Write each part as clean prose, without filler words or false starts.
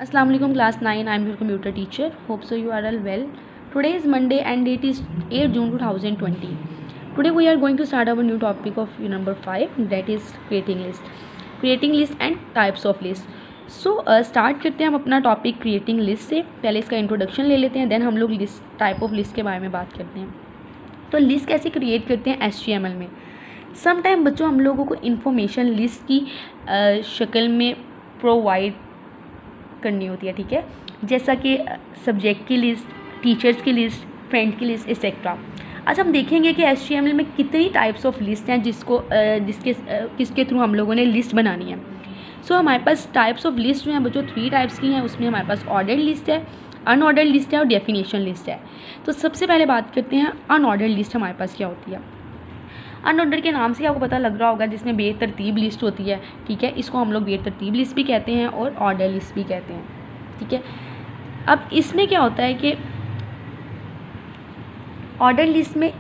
Assalamu alaikum class 9. I am your computer teacher. Hope so you are all well. Today is Monday and date is 8 June 2020. Today we are going to start our new topic of number 5, that is creating list. Creating list and types of list. So start करते हैं हम अपना topic creating list से. पहले इसका introduction ले लेते हैं, देन हम लोग लिस्ट टाइप ऑफ लिस्ट के बारे में बात करते हैं. तो लिस्ट कैसे क्रिएट करते हैं HTML में. सम टाइम बच्चों हम लोगों को इन्फॉर्मेशन लिस्ट की शक्ल में प्रोवाइड करनी होती है, ठीक है, जैसा कि सब्जेक्ट की लिस्ट, टीचर्स की लिस्ट, फ्रेंड की लिस्ट एक्सेट्रा. आज हम देखेंगे कि HTML में कितनी टाइप्स ऑफ लिस्ट हैं किसके थ्रू हम लोगों ने लिस्ट बनानी है. सो हमारे पास टाइप्स ऑफ लिस्ट जो हैं बच्चों 3 टाइप्स की हैं. उसमें हमारे पास ऑर्डर्ड लिस्ट है, अनऑर्डर्ड लिस्ट है और डेफिनेशन लिस्ट है. तो सबसे पहले बात करते हैं अनऑर्डर्ड लिस्ट हमारे पास क्या होती है. अनऑर्डर के नाम से आपको पता लग रहा होगा, जिसमें बेतरतीब लिस्ट होती है, ठीक है. इसको हम लोग बेतरतीब लिस्ट भी कहते हैं और ऑर्डर लिस्ट भी कहते हैं, ठीक है. अब इसमें क्या होता है कि ऑर्डर लिस्ट में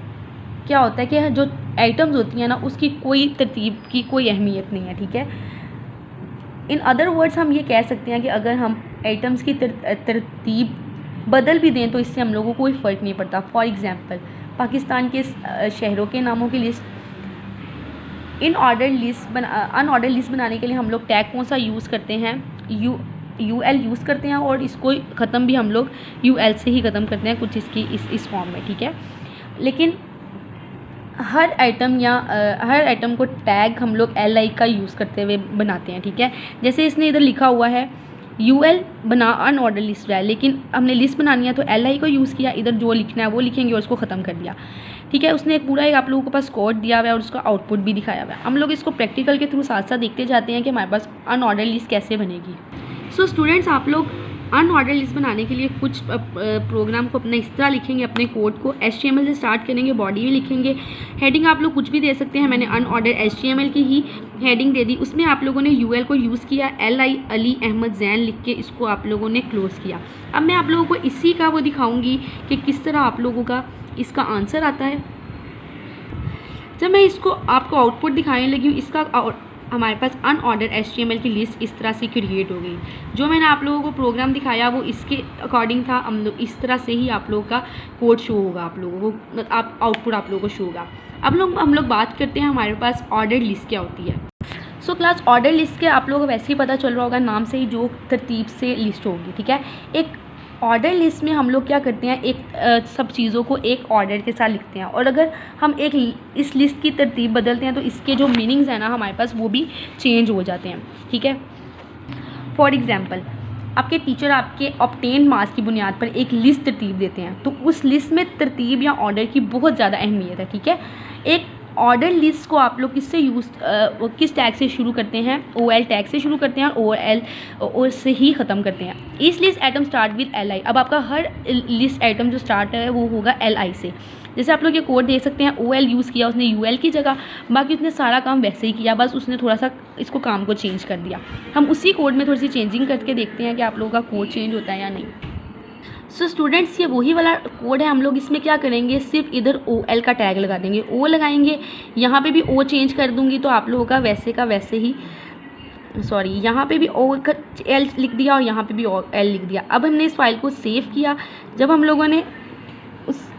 क्या होता है कि जो आइटम्स होती हैं ना, उसकी कोई तरतीब की कोई अहमियत नहीं है, ठीक है. इन अदर वर्ड्स हम ये कह सकते हैं कि अगर हम आइटम्स की तरतीब बदल भी दें तो इससे हम लोगों को कोई फ़र्क नहीं पड़ता. फॉर एग्ज़ाम्पल पाकिस्तान के शहरों के नामों की लिस्ट. अनऑर्डर लिस्ट बनाने के लिए हम लोग टैग कौन सा यूज़ करते हैं, UL यूज़ करते हैं और इसको ख़त्म भी हम लोग UL से ही ख़त्म करते हैं कुछ इसकी इस फॉर्म में, ठीक है. लेकिन हर आइटम को टैग हम लोग LI का यूज़ करते हुए बनाते हैं, ठीक है. जैसे इसने इधर लिखा हुआ है UL बना अनऑर्डर लिस्ट है, लेकिन हमने लिस्ट बनानी है तो LI को यूज़ किया. इधर जो लिखना है वो लिखेंगे और उसको ख़त्म कर दिया, ठीक है. उसने पूरा एक आप लोगों के पास कोड दिया हुआ है और उसका आउटपुट भी दिखाया हुआ है. हम लोग इसको प्रैक्टिकल के थ्रू साथ साथ देखते जाते हैं कि हमारे पास अनऑर्डर लिस्ट कैसे बनेगी. सो स्टूडेंट्स, आप लोग अनऑर्डर लिस्ट बनाने के लिए कुछ प्रोग्राम को अपना इस तरह लिखेंगे. अपने कोड को HTML से स्टार्ट करेंगे, बॉडी में लिखेंगे. हेडिंग आप लोग कुछ भी दे सकते हैं. मैंने अनऑर्डर HTML की ही हेडिंग दे दी. उसमें आप लोगों ने UL को यूज़ किया, LI अली अहमद जैन लिख के इसको आप लोगों ने क्लोज़ किया. अब मैं आप लोगों को इसी का वो दिखाऊंगी कि किस तरह आप लोगों का इसका आंसर आता है. जब मैं इसको आपको आउटपुट दिखाने लगी हूँ, इसका हमारे पास अनऑर्डर HTML की लिस्ट इस तरह से क्रिएट हो गई. जो मैंने आप लोगों को प्रोग्राम दिखाया वो इसके अकॉर्डिंग था. हम लोग इस तरह से ही आप लोगों का कोड शो होगा, आप लोगों को आउटपुट आप लोगों को शो होगा. अब हम लोग बात करते हैं हमारे पास ऑर्डर लिस्ट क्या होती है. सो क्लास ऑर्डर लिस्ट के आप लोगों को वैसे ही पता चल रहा होगा नाम से ही, जो तरतीब से लिस्ट होगी, ठीक है. एक ऑर्डर लिस्ट में हम लोग क्या करते हैं, एक सब चीज़ों को एक ऑर्डर के साथ लिखते हैं. और अगर हम इस लिस्ट की तरतीब बदलते हैं तो इसके जो मीनिंग्स हैं ना हमारे पास वो भी चेंज हो जाते हैं, ठीक है. फॉर एग्ज़ाम्पल आपके टीचर आपके ऑब्टेन मार्क्स की बुनियाद पर एक लिस्ट तरतीब देते हैं, तो उस लिस्ट में तरतीब या ऑर्डर की बहुत ज़्यादा अहमियत है, ठीक है. एक ऑर्डर लिस्ट को आप लोग किस टैग से शुरू करते हैं, OL टैग से शुरू करते हैं और OL से ही ख़त्म करते हैं. इस list item start with LI. अब आपका हर लिस्ट आइटम जो स्टार्ट है वो होगा LI से. जैसे आप लोग ये कोड देख सकते हैं, OL यूज़ किया उसने UL की जगह, बाकी उसने सारा काम वैसे ही किया, बस उसने थोड़ा सा इसको काम को चेंज कर दिया. हम उसी कोड में थोड़ी सी चेंजिंग करके देखते हैं कि आप लोगों का कोड चेंज होता है या नहीं. सो स्टूडेंट्स, ये वही वाला कोड है. हम लोग इसमें क्या करेंगे, सिर्फ इधर OL का टैग लगा देंगे, O लगाएंगे. यहाँ पे भी O चेंज कर दूँगी तो आप लोगों का वैसे ही, सॉरी, यहाँ पे भी L लिख दिया और यहाँ पे भी L लिख दिया. अब हमने इस फाइल को सेव किया. जब हम लोगों ने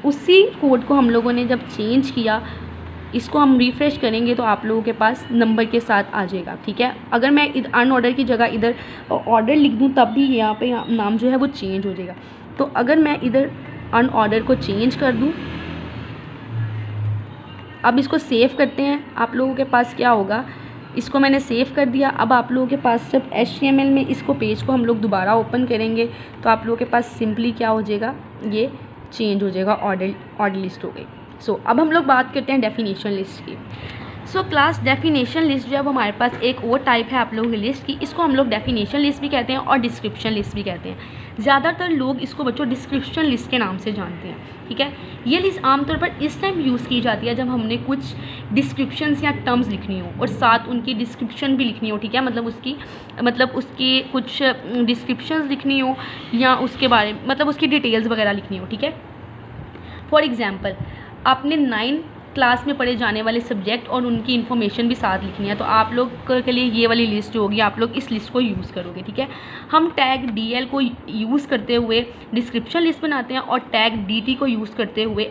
उसी कोड को हम लोगों ने जब चेंज किया, इसको हम रिफ़्रेश करेंगे तो आप लोगों के पास नंबर के साथ आ जाएगा, ठीक है. अगर मैं अनऑर्डर की जगह इधर ऑर्डर लिख दूँ तब भी यहाँ पे नाम जो है वो चेंज हो जाएगा. तो अगर मैं इधर अनऑर्डर को चेंज कर दूँ, अब इसको सेव करते हैं. आप लोगों के पास क्या होगा, इसको मैंने सेव कर दिया. अब आप लोगों के पास जब HTML में इसको पेज को हम लोग दोबारा ओपन करेंगे तो आप लोगों के पास सिंपली क्या हो जाएगा, ये चेंज हो जाएगा, ऑर्डर लिस्ट हो गई. सो अब हम लोग बात करते हैं डेफिनेशन लिस्ट की. सो क्लास डेफिनेशन लिस्ट जो है वो हमारे पास एक और टाइप है आप लोगों की लिस्ट की. इसको हम लोग डेफिनेशन लिस्ट भी कहते हैं और डिस्क्रिप्शन लिस्ट भी कहते हैं. ज़्यादातर लोग इसको बच्चों डिस्क्रिप्शन लिस्ट के नाम से जानते हैं, ठीक है. ये लिस्ट आमतौर पर इस टाइम यूज़ की जाती है जब हमने कुछ डिस्क्रिप्शंस या टर्म्स लिखनी हो और साथ उनकी डिस्क्रिप्शन भी लिखनी हो, ठीक है. मतलब उसकी कुछ डिस्क्रिप्शंस लिखनी हो या उसके बारे उसकी डिटेल्स वगैरह लिखनी हो, ठीक है. फॉर एग्ज़ाम्पल आपने 9 क्लास में पढ़े जाने वाले सब्जेक्ट और उनकी इन्फॉर्मेशन भी साथ लिखनी है। तो आप लोग के लिए ये वाली लिस्ट जो होगी, आप लोग इस लिस्ट को यूज़ करोगे, ठीक है। हम टैग DL को यूज़ करते हुए डिस्क्रिप्शन लिस्ट बनाते हैं और टैग DT को यूज़ करते हुए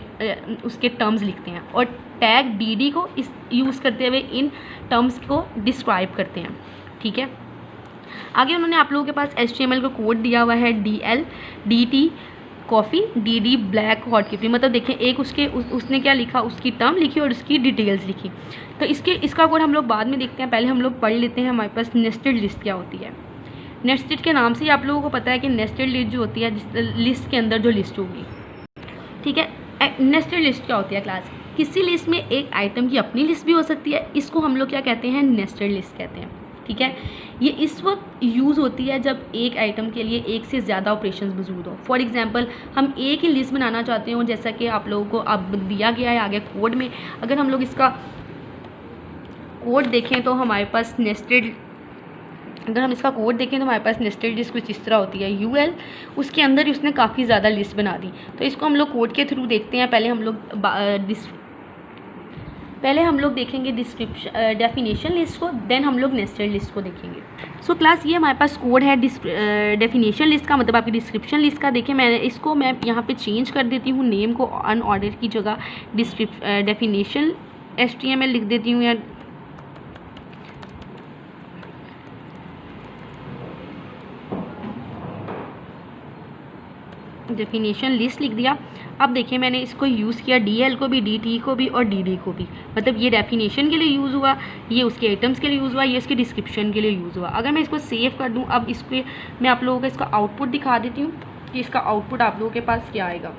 उसके टर्म्स लिखते हैं और टैग DD को इस यूज़ करते हुए इन टर्म्स को डिस्क्राइब करते हैं, ठीक है। आगे उन्होंने आप लोगों के पास HTML का कोड दिया हुआ है DL DT coffee DD black hot keeping, मतलब देखें एक उसने क्या लिखा, उसकी टर्म लिखी और उसकी डिटेल्स लिखी। तो इसका कोड हम लोग बाद में देखते हैं, पहले हम लोग पढ़ लेते हैं हमारे पास नेस्टेड लिस्ट क्या होती है। नेस्टेड के नाम से ही आप लोगों को पता है कि नेस्टेड लिस्ट जो होती है, जिस लिस्ट के अंदर जो लिस्ट होगी, ठीक है। नेस्टेड लिस्ट क्या होती है क्लास, किसी लिस्ट में एक आइटम की अपनी लिस्ट भी हो सकती है, इसको हम लोग क्या कहते हैं, नेस्टेड लिस्ट कहते हैं, ठीक है। ये इस वक्त यूज़ होती है जब एक आइटम के लिए एक से ज़्यादा ऑपरेशंस मौजूद हो। फॉर एग्जांपल हम एक ही लिस्ट बनाना चाहते हो, जैसा कि आप लोगों को अब दिया गया है आगे कोड में। अगर हम लोग इसका कोड देखें तो हमारे पास नेस्टेड लिस्ट कुछ इस तरह होती है। UL उसके अंदर ही उसने काफ़ी ज़्यादा लिस्ट बना दी। तो इसको हम लोग कोड के थ्रू देखते हैं। पहले हम लोग देखेंगे डेफिनेशन लिस्ट को, देन हम लोग नेस्टेड लिस्ट को देखेंगे। सो क्लास ये हमारे पास कोड है डेफिनेशन लिस्ट का, मतलब आपकी डिस्क्रिप्शन लिस्ट का। देखिए मैं यहाँ पे चेंज कर देती हूँ, नेम को अनऑर्डर की जगह डेफिनेशन HTML लिख देती हूँ या डेफिनेशन लिस्ट लिख दिया। अब देखिए मैंने इसको यूज़ किया DL को भी, DT को भी और DD को भी, मतलब ये डेफिनेशन के लिए यूज़ हुआ, ये उसके आइटम्स के लिए यूज़ हुआ, ये इसके डिस्क्रिप्शन के लिए यूज़ हुआ। अगर मैं इसको सेव कर दूं, अब इसके मैं आप लोगों को इसका आउटपुट दिखा देती हूँ कि इसका आउटपुट आप लोगों के पास क्या आएगा।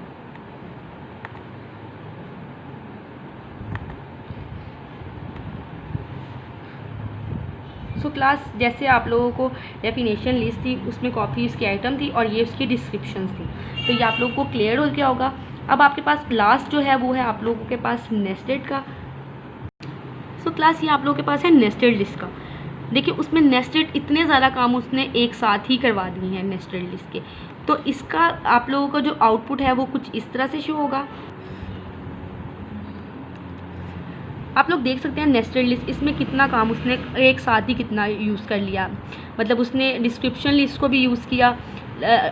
सो क्लास जैसे आप लोगों को डेफिनेशन लिस्ट थी, उसमें कॉपी उसकी आइटम थी और ये उसकी डिस्क्रिप्शन थी, तो ये आप लोगों को क्लियर हो गया होगा। अब आपके पास लास्ट जो है वो है आप लोगों के पास नेस्टेड का। सो क्लास ये आप लोगों के पास है नेस्टेड लिस्ट का। देखिए उसमें नेस्टेड इतने ज़्यादा काम उसने एक साथ ही करवा दिए हैं नेस्टेड लिस्ट के, तो इसका आप लोगों का जो आउटपुट है वो कुछ इस तरह से शो होगा। आप लोग देख सकते हैं नेस्टेड लिस्ट, इसमें कितना काम उसने एक साथ ही कितना यूज़ कर लिया। मतलब उसने डिस्क्रिप्शन लिस्ट को भी यूज़ किया,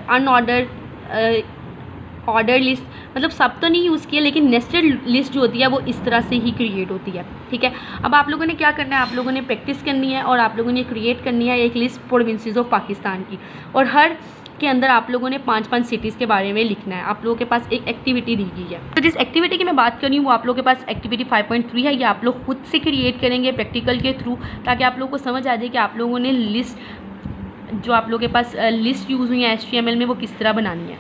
अनऑर्डर ऑर्डर लिस्ट, मतलब सब तो नहीं यूज़ किया, लेकिन नेस्टेड लिस्ट जो होती है वो इस तरह से ही क्रिएट होती है, ठीक है। अब आप लोगों ने क्या करना है, आप लोगों ने प्रैक्टिस करनी है और आप लोगों ने क्रिएट करनी है एक लिस्ट प्रोविंसेस ऑफ पाकिस्तान की, और हर के अंदर आप लोगों ने 5-5 सिटीज़ के बारे में लिखना है। आप लोगों के पास एक एक्टिविटी दी गई है, तो जिस एक्टिविटी की मैं बात कर रही हूँ वो आप लोगों के पास एक्टिविटी 5.3 है। ये आप लोग खुद से क्रिएट करेंगे प्रैक्टिकल के थ्रू, ताकि आप लोगों को समझ आ जाए कि आप लोगों ने लिस्ट जो आप लोगों के पास लिस्ट यूज़ हुई है HTML में वो किस तरह बनानी है।